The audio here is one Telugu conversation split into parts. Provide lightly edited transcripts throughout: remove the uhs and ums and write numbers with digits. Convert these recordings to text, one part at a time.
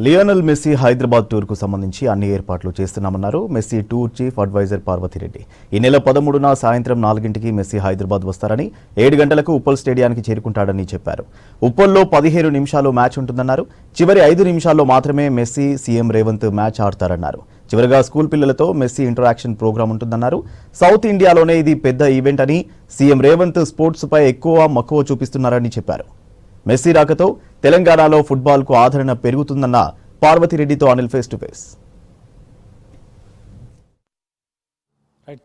లియోనల్ మెస్సీ హైదరాబాద్ టూర్కు సంబంధించి అన్ని ఏర్పాట్లు చేస్తున్నామన్నారు messy tour chief advisor Parvathireddy. ఈ నెల 13న సాయంత్రం 4ంటికి మెస్సీ హైదరాబాద్ వస్తారని, 7 గంటలకు ఉప్పల్ స్టేడియానికి చేరుకుంటాడని చెప్పారు. ఉప్పల్లో 15 నిమిషాలు మ్యాచ్ ఉంటుందన్నారు. చివరి 5 నిమిషాల్లో మాత్రమే మెస్సీ, సీఎం రేవంత్ మ్యాచ్ ఆడతారన్నారు. చివరగా స్కూల్ పిల్లలతో మెస్సీ ఇంటరాక్షన్ ప్రోగ్రాం ఉంటుందన్నారు. సౌత్ ఇండియాలోనే ఇది పెద్ద ఈవెంట్ అని, సీఎం రేవంత్ స్పోర్ట్స్ పై ఎక్కువ మక్కువ చూపిస్తున్నారని చెప్పారు. మెస్సీ రాకతో తెలంగాణలో ఫుట్బాల్కు ఆదరణ పెరుగుతుందన్న పార్వతిరెడ్డితో Anil face to face.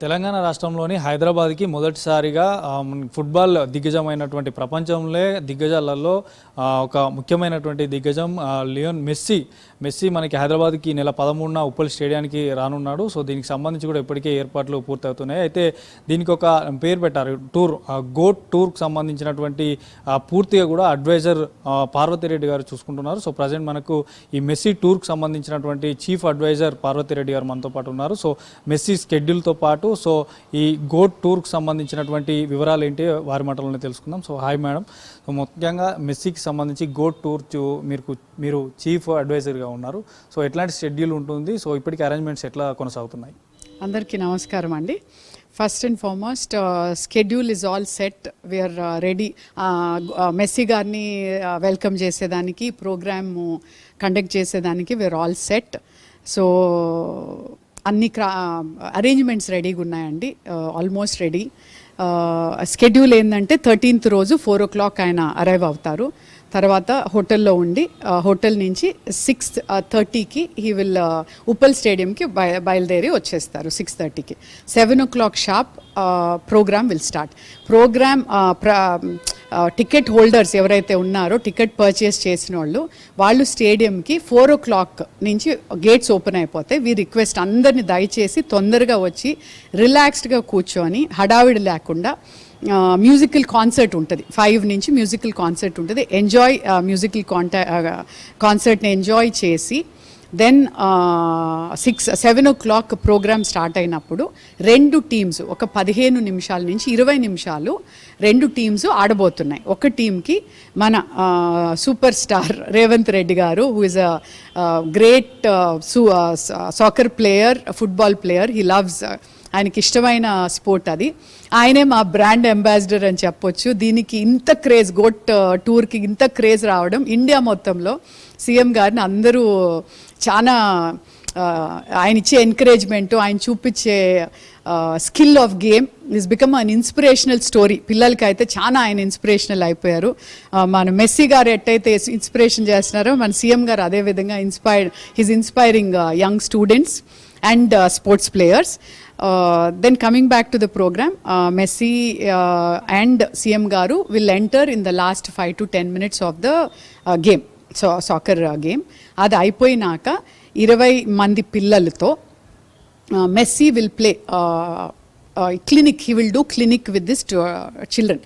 Telangana రాష్ట్రంలోని హైదరాబాద్కి మొదటిసారిగా ఫుట్బాల్ దిగ్గజమైనటువంటి ప్రపంచంలో దిగ్గజాలలో ఒక ముఖ్యమైనటువంటి దిగ్గజం లియోన్ మెస్సీ మనకి హైదరాబాద్కి నెల 13న ఉప్పల్ స్టేడియానికి రానున్నాడు. సో దీనికి సంబంధించి కూడా ఇప్పటికే ఏర్పాట్లు పూర్తవుతున్నాయి. అయితే దీనికి ఒక పేరు పెట్టారు, టూర్, గోట్ టూర్కి సంబంధించినటువంటి పూర్తిగా కూడా అడ్వైజర్ పార్వతిరెడ్డి గారు చూసుకుంటున్నారు. సో ప్రజెంట్ మనకు ఈ మెస్సీ టూర్కి సంబంధించినటువంటి చీఫ్ అడ్వైజర్ పార్వతిరెడ్డి గారు మనతో పాటు ఉన్నారు. సో మెస్సీ స్కెడ్యూల్తో పాటు సో ఈ గోట్ టూర్కి సంబంధించినటువంటి వివరాలు ఏంటి వారి మాటలోనే తెలుసుకుందాం. So hi madam. సో ముఖ్యంగా మెస్సీకి సంబంధించి గోట్ టూర్ మీరు చీఫ్ అడ్వైజర్గా ఉన్నారు. సో ఎట్లాంటి షెడ్యూల్ ఉంటుంది, సో ఇప్పటికీ అరేంజ్మెంట్స్ ఎట్లా కొనసాగుతున్నాయి? అందరికీ నమస్కారం అండి. First and foremost schedule is all set, we are ready. Messi గారిని వెల్కమ్ చేసేదానికి, ప్రోగ్రామ్ కండక్ట్ చేసేదానికి వీఆర్ ఆల్ సెట్. సో అన్ని అరేంజ్మెంట్స్ రెడీగా ఉన్నాయండి, ఆల్మోస్ట్ రెడీ. స్కెడ్యూల్ ఏంటంటే 13th రోజు 4 o'clock ఆయన అరైవ్ అవుతారు. తర్వాత హోటల్లో ఉండి హోటల్ నుంచి 6:30కి హీ విల్ ఉప్పల్ స్టేడియంకి బయలుదేరి వచ్చేస్తారు. 6:30కి 7 o'clock sharp program will start. Program ticket holders ఎవరైతే ఉన్నారో, టికెట్ పర్చేస్ చేసిన వాళ్ళు స్టేడియంకి 4 o'clock నుంచి గేట్స్ ఓపెన్ అయిపోతాయి. వీ రిక్వెస్ట్ అందరినీ దయచేసి తొందరగా వచ్చి రిలాక్స్డ్గా కూర్చొని, హడావిడి లేకుండా మ్యూజికల్ కాన్సర్ట్ ఉంటుంది. 5 నుంచి మ్యూజికల్ కాన్సర్ట్ ఉంటుంది. ఎంజాయ్ మ్యూజికల్ కాన్సర్ట్ని ఎంజాయ్ చేసి దెన్ 7 o'clock ప్రోగ్రామ్ స్టార్ట్ అయినప్పుడు 2 టీమ్స్ ఒక 15 నిమిషాల నుంచి 20 నిమిషాలు 2 టీమ్స్ ఆడబోతున్నాయి. ఒక టీంకి మన సూపర్ స్టార్ రేవంత్ రెడ్డి గారు, who is a great soccer player, football player. He loves, ఆయనకి ఇష్టమైన స్పోర్ట్ అది. ఆయనే మా బ్రాండ్ అంబాసిడర్ అని చెప్పొచ్చు. దీనికి ఇంత క్రేజ్, గోట్ టూర్కి ఇంత క్రేజ్ రావడం ఇండియా మొత్తంలో సీఎం గారిని అందరూ చాలా ఆయన ఇచ్చే ఎంకరేజ్మెంటు, ఆయన చూపించే skill of game is become an inspirational story. పిల్లలకి అయితే చాలా ఆయన ఇన్స్పిరేషనల్ అయిపోయారు. మన మెస్సీ గారు ఎట్టయితే ఇన్స్పిరేషన్ చేస్తున్నారో, మన సీఎం గారు అదేవిధంగా his inspiring young students and sports players. Then coming back to the program, Messi and CM Garu will enter in the last 5 to 10 minutes of the game, so soccer game. Adi ayipoyinaka 20 mandi pillalతో Messi will play clinic. He will do clinic with this children.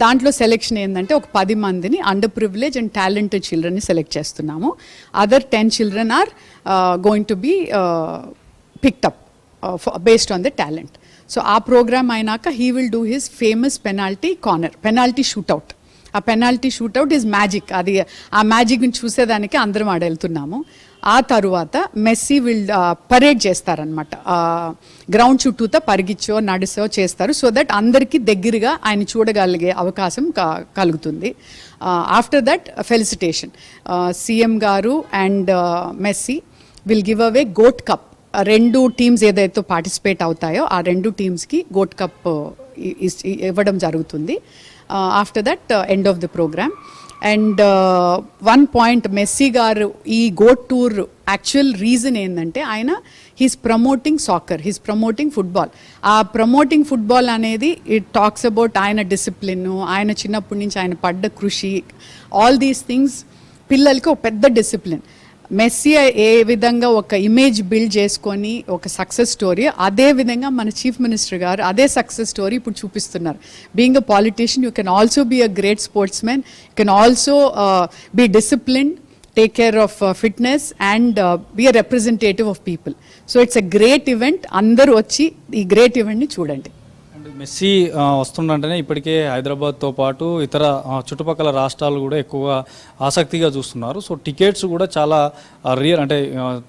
దాంట్లో సెలెక్షన్ ఏంటంటే ఒక 10 మందిని అండర్ ప్రివిలేజ్ అండ్ టాలెంటెడ్ చిల్డ్రన్ని సెలెక్ట్ చేస్తున్నాము. Other 10 children are going to be picked up based on the talent. So our program ayinaka he will do his famous penalty shootout. ఆ పెనాల్టీ షూట్అవుట్ ఈజ్ మ్యాజిక్. అది ఆ మ్యాజిక్ని చూసేదానికి అందరం ఆడెళ్తున్నాము. ఆ తరువాత మెస్సీ విల్ పరేడ్ చేస్తారనమాట. గ్రౌండ్ చుట్టూతో పరిగిచ్చో నడిసో చేస్తారు, సో దట్ అందరికీ దగ్గరగా ఆయన చూడగలిగే అవకాశం కలుగుతుంది. ఆఫ్టర్ దట్ ఫెలిసిటేషన్, సీఎం గారు and Messi will give away GOAT cup. 2 teams ఏదైతే పార్టిసిపేట్ అవుతాయో ఆ 2 టీమ్స్కి గోట్ కప్ ఇవ్వడం జరుగుతుంది. After that end of the program. And 1 point, Messi గారు ఈ గోట్ టూర్ యాక్చువల్ రీజన్ ఏంటంటే ఆయన he's promoting soccer, he's promoting football. ఆ ప్రమోటింగ్ ఫుట్బాల్ అనేది ఇట్ టాక్స్ అబౌట్ ఆయన డిసిప్లిన్, ఆయన చిన్నప్పటి నుంచి ఆయన పడ్డ కృషి, ఆల్ దీస్ థింగ్స్ పిల్లలకి ఒక పెద్ద డిసిప్లిన్. మెస్సీ ఏ విధంగా ఒక ఇమేజ్ బిల్డ్ చేసుకొని ఒక సక్సెస్ స్టోరీ, అదే విధంగా మన చీఫ్ మినిస్టర్ గారు అదే సక్సెస్ స్టోరీ ఇప్పుడు చూపిస్తున్నారు. Being a politician, you can also be a great sportsman, you can also be disciplined, take care of fitness and be a representative of people. So it's a great event. Andaru vachi ee great event ni chudandi. And Messi వస్తుండంటేనే ఇప్పటికే హైదరాబాద్తో పాటు ఇతర చుట్టుపక్కల రాష్ట్రాలు కూడా ఎక్కువగా ఆసక్తిగా చూస్తున్నారు. సో టికెట్స్ కూడా చాలా రియల్ అంటే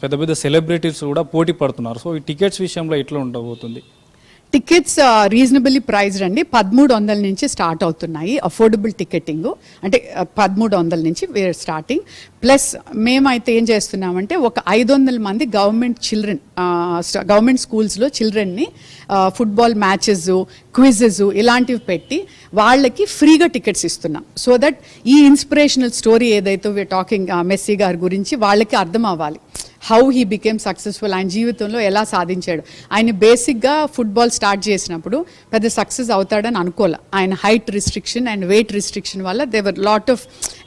పెద్ద పెద్ద సెలబ్రిటీస్ కూడా పోటీ పడుతున్నారు. సో ఈ టికెట్స్ విషయంలో ఎట్లా ఉండబోతుంది? టికెట్స్ రీజనబుల్లీ ప్రైజ్డ్ అండి. 1300 నుంచి స్టార్ట్ అవుతున్నాయి అఫోర్డబుల్ టికెటింగ్. అంటే 1300 నుంచి వేర్ స్టార్టింగ్. ప్లస్ మేమైతే ఏం చేస్తున్నామంటే ఒక 500 మంది గవర్నమెంట్ స్కూల్స్లో చిల్డ్రన్ని ఫుట్బాల్ మ్యాచెస్, క్విజెస్ ఇలాంటివి పెట్టి వాళ్ళకి ఫ్రీగా టికెట్స్ ఇస్తున్నాం. సో దట్ ఈ ఇన్స్పిరేషనల్ స్టోరీ ఏదైతే వీఆర్ టాకింగ్ మెస్సీ గారి గురించి వాళ్ళకి అర్థం అవ్వాలి. హౌ హీ బికేమ్ సక్సెస్ఫుల్, ఆయన జీవితంలో ఎలా సాధించాడు. ఆయన బేసిక్గా ఫుట్బాల్ స్టార్ట్ చేసినప్పుడు పెద్ద సక్సెస్ అవుతాడని అనుకోలే. ఆయన height restriction and weight restriction వల్ల దేవర్ లాట్ ఆఫ్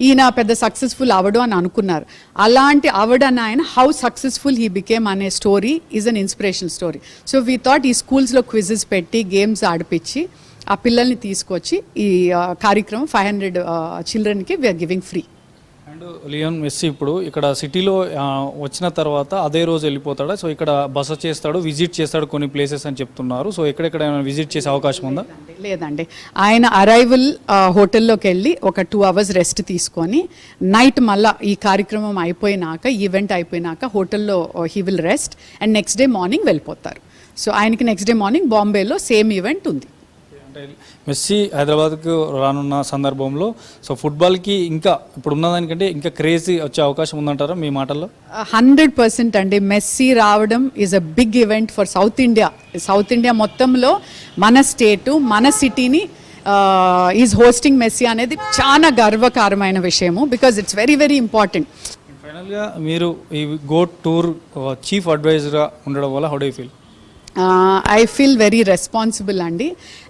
ఈయన పెద్ద సక్సెస్ఫుల్ అవడు అని అనుకున్నారు. అలాంటి అవడని ఆయన హౌ సక్సెస్ఫుల్ హీ బికేమ్ అనే story is an inspirational story. So we thought ఈ స్కూల్స్లో క్విజెస్ పెట్టి గేమ్స్ ఆడిపించి ఆ పిల్లల్ని తీసుకొచ్చి ఈ కార్యక్రమం 500 చిల్డ్రన్కి we are giving free. And Lionel Messi ఇప్పుడు ఇక్కడ సిటీలో వచ్చిన తర్వాత అదే రోజు వెళ్ళిపోతాడా? సో ఇక్కడ బస చేస్తాడు, విజిట్ చేస్తాడు కొన్ని ప్లేసెస్ అని చెప్తున్నారు. సో ఎక్కడెక్కడ విజిట్ చేసే అవకాశం ఉందా? లేదండి, ఆయన అరైవల్ హోటల్లోకి వెళ్ళి ఒక 2 hours రెస్ట్ తీసుకొని నైట్ మళ్ళీ ఈ కార్యక్రమం అయిపోయినాక, ఈవెంట్ అయిపోయినాక హోటల్లో he will rest and next day morning వెళ్ళిపోతారు. సో ఆయనకి నెక్స్ట్ డే మార్నింగ్ బాంబేలో సేమ్ ఈవెంట్ ఉంది. మెస్సీ హైదరాబాద్కు రానున్న సందర్భంలో సో ఫుట్బాల్కి ఇంకా ఇప్పుడు ఉన్నదానికంటే ఇంకా క్రేజీ వచ్చే అవకాశం ఉందంటారా మీ మాటల్లో? 100% అండి. మెస్సీ రావడం is a big event for South India. South India మొత్తంలో మన స్టేటు, మన సిటీని ఈజ్ హోస్టింగ్ మెస్సీ అనేది చాలా గర్వకారమైన విషయము. Because it's very very important. ఫైనల్గా మీరు ఈ గోట్ టూర్ చీఫ్ అడ్వైజర్గా ఉండడం వల్ల how do you feel? I feel very responsible అండి,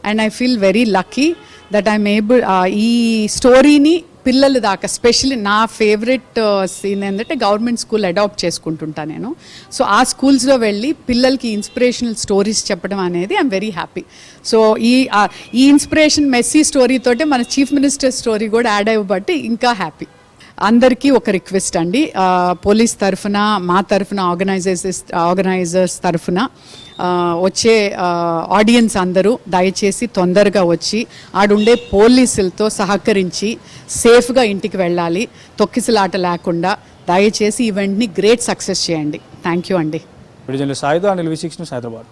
and I feel very lucky that I'm able ఈ స్టోరీని పిల్లలు దాకా, స్పెషల్లీ నా ఫేవరెట్ సీన్ ఏంటంటే గవర్నమెంట్ స్కూల్ అడాప్ట్ చేసుకుంటుంటా నేను. సో ఆ స్కూల్స్లో వెళ్ళి పిల్లలకి ఇన్స్పిరేషనల్ స్టోరీస్ చెప్పడం అనేది ఐఎమ్ వెరీ హ్యాపీ. సో ఈ ఇన్స్పిరేషన్ మెస్సీ స్టోరీతోటే మన చీఫ్ మినిస్టర్ స్టోరీ కూడా యాడ్ అవ్వబట్టి ఇంకా హ్యాపీ. అందరికీ ఒక రిక్వెస్ట్ అండి, పోలీస్ తరఫున, మా తరఫున, ఆర్గనైజర్స్ తరఫున వచ్చే ఆడియన్స్ అందరూ దయచేసి తొందరగా వచ్చి ఆడుండే పోలీసులతో సహకరించి సేఫ్గా ఇంటికి వెళ్ళాలి. తొక్కిసలాట లేకుండా దయచేసి ఈవెంట్ని గ్రేట్ సక్సెస్ చేయండి. థ్యాంక్ యూ అండి. Saida and LV6 news Hyderabad.